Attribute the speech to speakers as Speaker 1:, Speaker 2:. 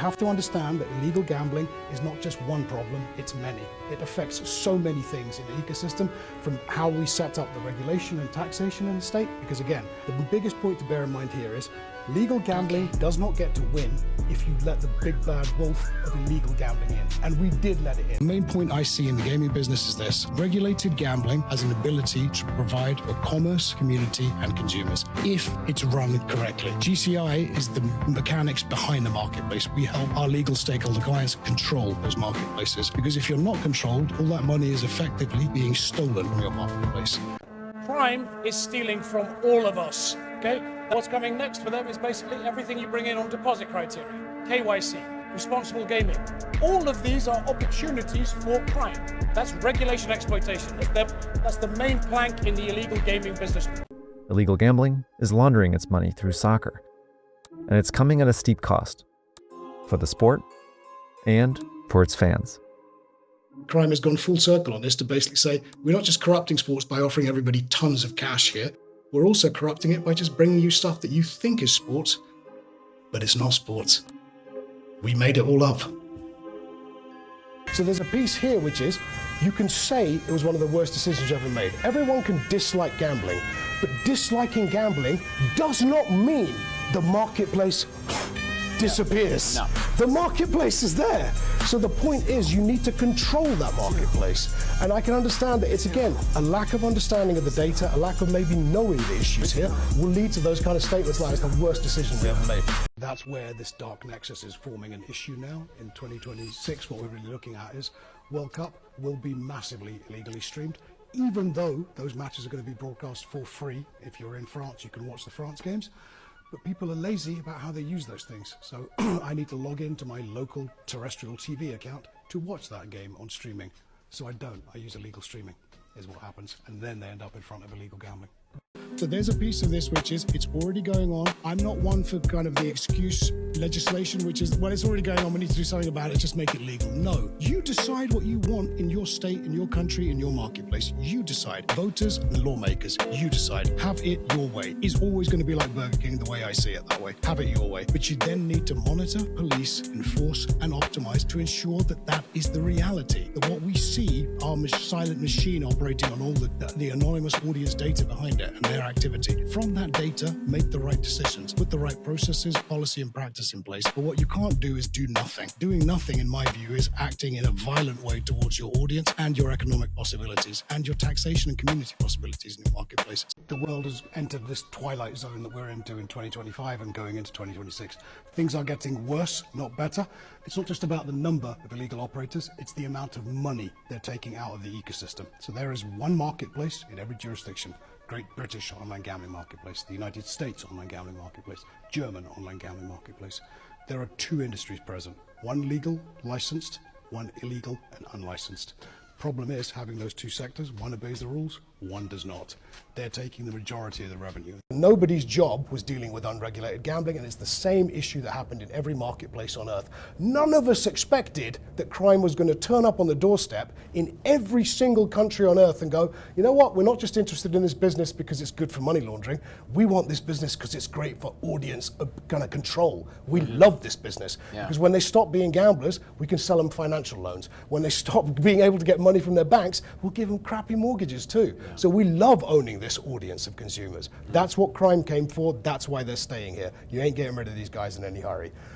Speaker 1: have to understand that illegal gambling is not just one problem, it's many. It affects so many things in the ecosystem, from how we set up the regulation and taxation in the state, because again, the biggest point to bear in mind here is legal gambling does not get to win if you let the big bad wolf of illegal gambling in. And we did let it in. The main point I see in the gaming business is this: regulated gambling has an ability to provide a commerce, community, and consumers if it's run correctly. GCI is the mechanics behind the marketplace. We help our legal stakeholder clients control those marketplaces, because if you're not controlled, all that money is effectively being stolen from your marketplace.
Speaker 2: Crime is stealing from all of us, okay? What's coming next for them is basically everything you bring in on deposit criteria, KYC, responsible gaming. All of these are opportunities for crime. That's regulation exploitation. That's the main plank in the illegal gaming business.
Speaker 3: Illegal gambling is laundering its money through soccer, and it's coming at a steep cost for the sport and for its fans.
Speaker 1: Crime has gone full circle on this to basically say, we're not just corrupting sports by offering everybody tons of cash here, we're also corrupting it by just bringing you stuff that you think is sports, but it's not sports. We made it all up. So there's a piece here which is, you can say it was one of the worst decisions ever made. Everyone can dislike gambling, but disliking gambling does not mean the marketplace disappears.
Speaker 4: No.
Speaker 1: The marketplace is there. So the point is, you need to control that marketplace. And I can understand that it's, again, a lack of understanding of the data, a lack of maybe knowing the issues here will lead to those kind of statements like it's the worst decision we ever made. That's where this dark nexus is forming an issue now. In 2026, what we're really looking at is World Cup will be massively illegally streamed, even though those matches are going to be broadcast for free. If you're in France, you can watch the France games. But people are lazy about how they use those things. So I need to log into my local terrestrial TV account to watch that game on streaming. So I don't. I use illegal streaming, is what happens. And then they end up in front of illegal gambling. So there's a piece of this which is, it's already going on. I'm not one for kind of the excuse legislation, which is, well, it's already going on, we need to do something about it, just make it legal. No, you decide what you want in your state, in your country, in your marketplace. You decide. Voters and lawmakers, you decide. Have it your way. It's always going to be like Burger King, the way I see it that way. Have it your way. But you then need to monitor, police, enforce, and optimize to ensure that that is the reality. That what we see, our silent machine operating on all the anonymous audience data behind it and their activity. From that data, make the right decisions, put the right processes, policy, and practice in place. But what you can't do is do nothing. Doing nothing, in my view, is acting in a violent way towards your audience and your economic possibilities and your taxation and community possibilities in your marketplaces. The world has entered this twilight zone that we're into in 2025 and going into 2026. Things are getting worse, not better. It's not just about the number of illegal operators, it's the amount of money they're taking out of the ecosystem. So there is one marketplace in every jurisdiction. Great British online gambling marketplace, the United States online gambling marketplace, German online gambling marketplace. There are two industries present, one legal, licensed, one illegal and unlicensed. Problem is, having those two sectors, one obeys the rules, one does not. They're taking the majority of the revenue. Nobody's job was dealing with unregulated gambling, and it's the same issue that happened in every marketplace on earth. None of us expected that crime was going to turn up on the doorstep in every single country on earth and go, you know what, we're not just interested in this business because it's good for money laundering. We want this business because it's great for audience kind of control. We love this business because when they stop being gamblers, we can sell them financial loans. When they stop being able to get money from their banks, we'll give them crappy mortgages too. So we love owning this audience of consumers. That's what crime came for. That's why they're staying here. You ain't getting rid of these guys in any hurry.